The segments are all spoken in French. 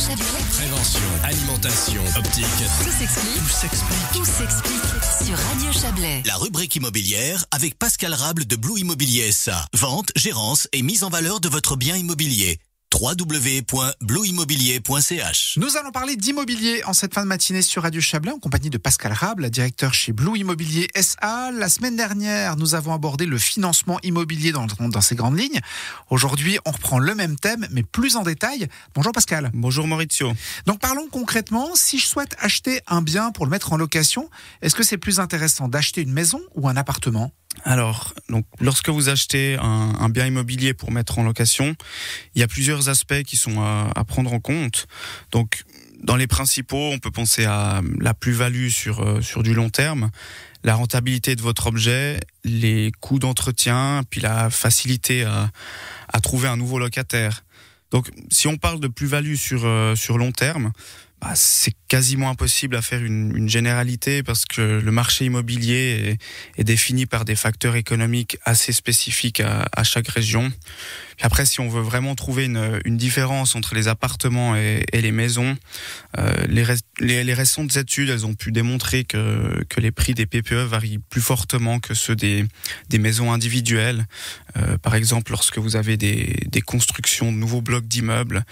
Chablais. Prévention, alimentation, optique. Tout s'explique. Tout s'explique. Tout s'explique sur Radio Chablais. La rubrique immobilière avec Pascal Rable de Blue Immobilier SA. Vente, gérance et mise en valeur de votre bien immobilier. www.blueimmobilier.ch. Nous allons parler d'immobilier en cette fin de matinée sur Radio Chablais en compagnie de Pascal Rable, directeur chez Blue Immobilier SA. La semaine dernière, nous avons abordé le financement immobilier dans ses grandes lignes. Aujourd'hui, on reprend le même thème, mais plus en détail. Bonjour Pascal. Bonjour Maurizio. Donc parlons concrètement. Si je souhaite acheter un bien pour le mettre en location, est-ce que c'est plus intéressant d'acheter une maison ou un appartement ? Alors, lorsque vous achetez un bien immobilier pour mettre en location, il y a plusieurs aspects qui sont à prendre en compte. Donc, dans les principaux, on peut penser à la plus-value sur du long terme, la rentabilité de votre objet, les coûts d'entretien, puis la facilité à trouver un nouveau locataire. Donc, si on parle de plus-value sur long terme, c'est quasiment impossible à faire une généralité parce que le marché immobilier est défini par des facteurs économiques assez spécifiques à chaque région. Et après, si on veut vraiment trouver une différence entre les appartements et les maisons, les récentes études, elles ont pu démontrer que les prix des PPE varient plus fortement que ceux des maisons individuelles. Par exemple, lorsque vous avez des constructions de nouveaux blocs d'immeubles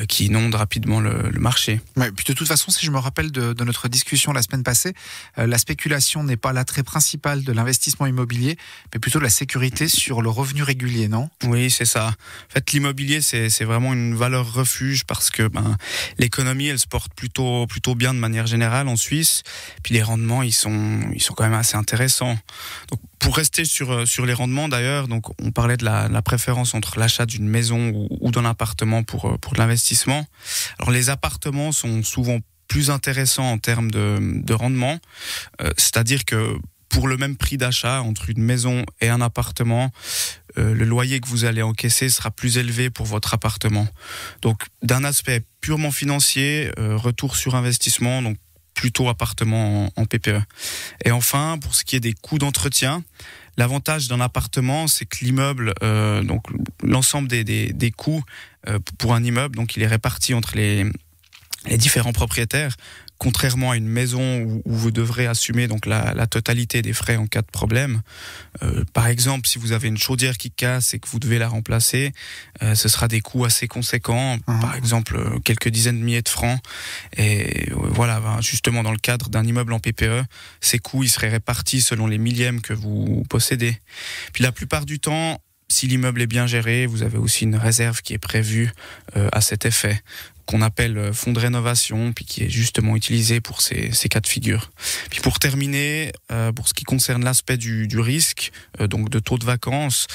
qui inondent rapidement le marché. Ouais, puis de toute façon, si je me rappelle de notre discussion la semaine passée, la spéculation n'est pas l'attrait principal de l'investissement immobilier, mais plutôt la sécurité sur le revenu régulier, non ? Oui, c'est ça. En fait, l'immobilier, c'est vraiment une valeur refuge parce que l'économie, elle se porte plutôt bien de manière générale en Suisse. Puis les rendements, ils sont quand même assez intéressants. Donc, pour rester sur les rendements d'ailleurs, donc on parlait de la préférence entre l'achat d'une maison ou d'un appartement pour de l'investissement. Alors les appartements sont souvent plus intéressants en termes de rendement, c'est-à-dire que pour le même prix d'achat entre une maison et un appartement, le loyer que vous allez encaisser sera plus élevé pour votre appartement. Donc d'un aspect purement financier, retour sur investissement, donc plutôt appartement en PPE. Et enfin, pour ce qui est des coûts d'entretien, l'avantage d'un appartement, c'est que l'immeuble, donc l'ensemble des coûts pour un immeuble, donc il est réparti entre les différents propriétaires, contrairement à une maison où vous devrez assumer donc la totalité des frais en cas de problème. Par exemple, si vous avez une chaudière qui casse et que vous devez la remplacer, ce sera des coûts assez conséquents, par exemple quelques dizaines de milliers de francs. Et voilà, justement dans le cadre d'un immeuble en PPE, ces coûts ils seraient répartis selon les millièmes que vous possédez. Puis la plupart du temps, si l'immeuble est bien géré, vous avez aussi une réserve qui est prévue à cet effet, qu'on appelle fonds de rénovation, puis qui est justement utilisé pour ces cas de figure. Puis pour terminer, pour ce qui concerne l'aspect du risque, donc de taux de vacances,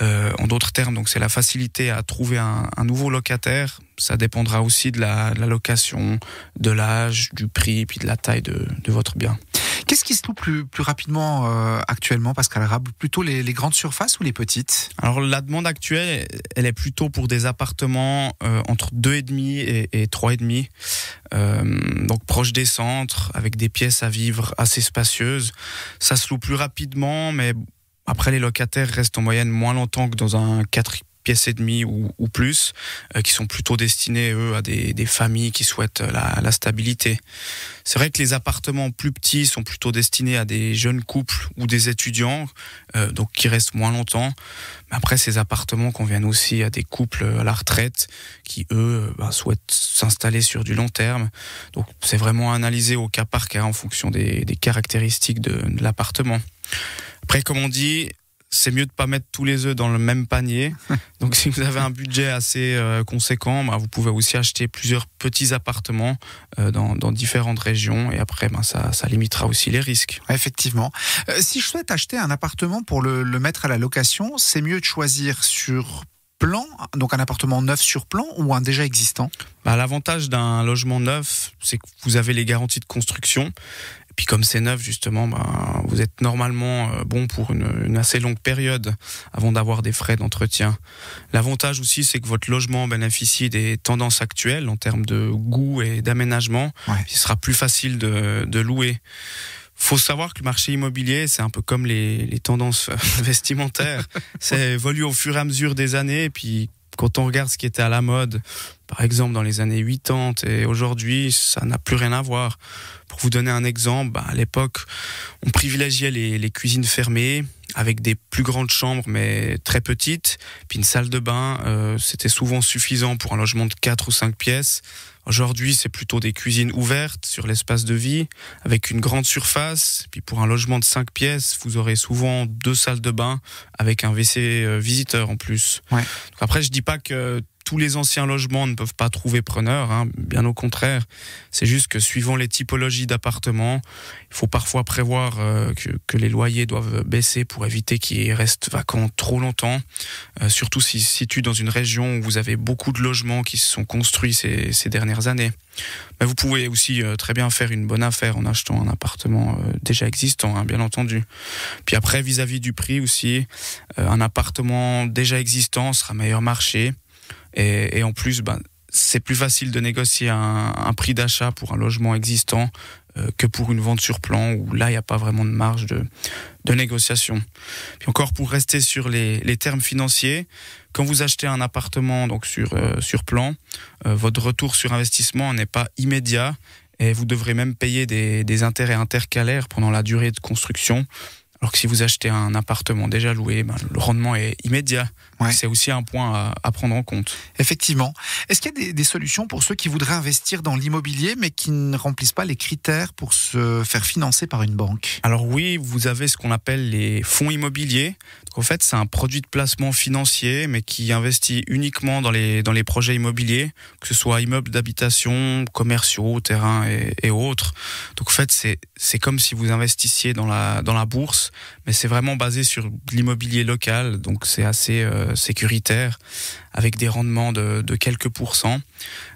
en d'autres termes, donc c'est la facilité à trouver un nouveau locataire. Ça dépendra aussi de la location, de l'âge, du prix, puis de la taille de votre bien. Qu'est-ce qui se loue plus rapidement actuellement, Pascal Rable ? Plutôt les grandes surfaces ou les petites ? Alors la demande actuelle, elle est plutôt pour des appartements entre 2,5 et 3,5, donc proches des centres, avec des pièces à vivre assez spacieuses. Ça se loue plus rapidement, mais après les locataires restent en moyenne moins longtemps que dans un 4 pièces et demie ou plus, qui sont plutôt destinés, eux, à des familles qui souhaitent la stabilité. C'est vrai que les appartements plus petits sont plutôt destinés à des jeunes couples ou des étudiants, donc qui restent moins longtemps. Mais après, ces appartements conviennent aussi à des couples à la retraite qui, eux, souhaitent s'installer sur du long terme. Donc, c'est vraiment analysé au cas par cas en fonction des caractéristiques de l'appartement. Après, comme on dit, c'est mieux de pas mettre tous les œufs dans le même panier. Donc, si vous avez un budget assez conséquent, vous pouvez aussi acheter plusieurs petits appartements dans différentes régions. Et après, ça limitera aussi les risques. Effectivement. Si je souhaite acheter un appartement pour le mettre à la location, c'est mieux de choisir sur plan, donc un appartement neuf sur plan ou un déjà existant ? L'avantage d'un logement neuf, c'est que vous avez les garanties de construction. Puis comme c'est neuf, justement, vous êtes normalement bon pour une assez longue période avant d'avoir des frais d'entretien. L'avantage aussi, c'est que votre logement bénéficie des tendances actuelles en termes de goût et d'aménagement. Ouais. Il sera plus facile de louer. Faut savoir que le marché immobilier, c'est un peu comme les tendances vestimentaires. Ça évolue au fur et à mesure des années. Et puis, quand on regarde ce qui était à la mode par exemple dans les années 80 et aujourd'hui, ça n'a plus rien à voir. Pour vous donner un exemple, à l'époque, on privilégiait les cuisines fermées avec des plus grandes chambres mais très petites, puis une salle de bain, c'était souvent suffisant pour un logement de 4 ou 5 pièces. Aujourd'hui, c'est plutôt des cuisines ouvertes sur l'espace de vie, avec une grande surface. Puis pour un logement de 5 pièces, vous aurez souvent 2 salles de bain avec un WC visiteur en plus. Ouais. Donc après, je dis pas que tous les anciens logements ne peuvent pas trouver preneur, bien au contraire. C'est juste que suivant les typologies d'appartements, il faut parfois prévoir que les loyers doivent baisser pour éviter qu'ils restent vacants trop longtemps. Surtout s'ils se situent dans une région où vous avez beaucoup de logements qui se sont construits ces dernières années. Mais vous pouvez aussi très bien faire une bonne affaire en achetant un appartement déjà existant, bien entendu. Puis après, vis-à-vis du prix aussi, un appartement déjà existant sera meilleur marché. Et en plus, c'est plus facile de négocier un prix d'achat pour un logement existant que pour une vente sur plan, où là, il n'y a pas vraiment de marge de négociation. Puis encore, pour rester sur les termes financiers, quand vous achetez un appartement donc sur plan, votre retour sur investissement n'est pas immédiat et vous devrez même payer des intérêts intercalaires pendant la durée de construction. Alors que si vous achetez un appartement déjà loué, le rendement est immédiat. Ouais. C'est aussi un point à prendre en compte. Effectivement. Est-ce qu'il y a des solutions pour ceux qui voudraient investir dans l'immobilier mais qui ne remplissent pas les critères pour se faire financer par une banque ? Alors oui, vous avez ce qu'on appelle les fonds immobiliers. Donc en fait, c'est un produit de placement financier mais qui investit uniquement dans les projets immobiliers, que ce soit immeubles d'habitation, commerciaux, terrains et autres. Donc en fait, c'est comme si vous investissiez dans la bourse, mais c'est vraiment basé sur l'immobilier local, donc c'est assez sécuritaire, avec des rendements de quelques pourcents.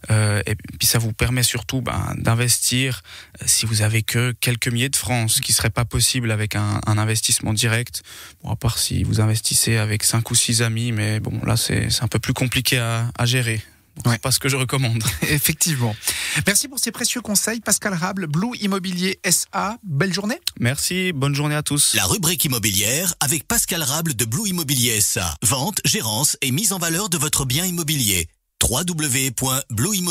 Et puis ça vous permet surtout d'investir si vous avez que quelques milliers de francs, ce qui serait pas possible avec un investissement direct. Bon, à part si vous investissez avec 5 ou 6 amis, mais bon, là c'est un peu plus compliqué à gérer. Donc, Ouais. c'est pas ce que je recommande. Effectivement. Merci pour ces précieux conseils. Pascal Rable, Blue Immobilier SA. Belle journée. Merci, bonne journée à tous. La rubrique immobilière avec Pascal Rable de Blue Immobilier SA. Vente, gérance et mise en valeur de votre bien immobilier. www.blueimmobilier.com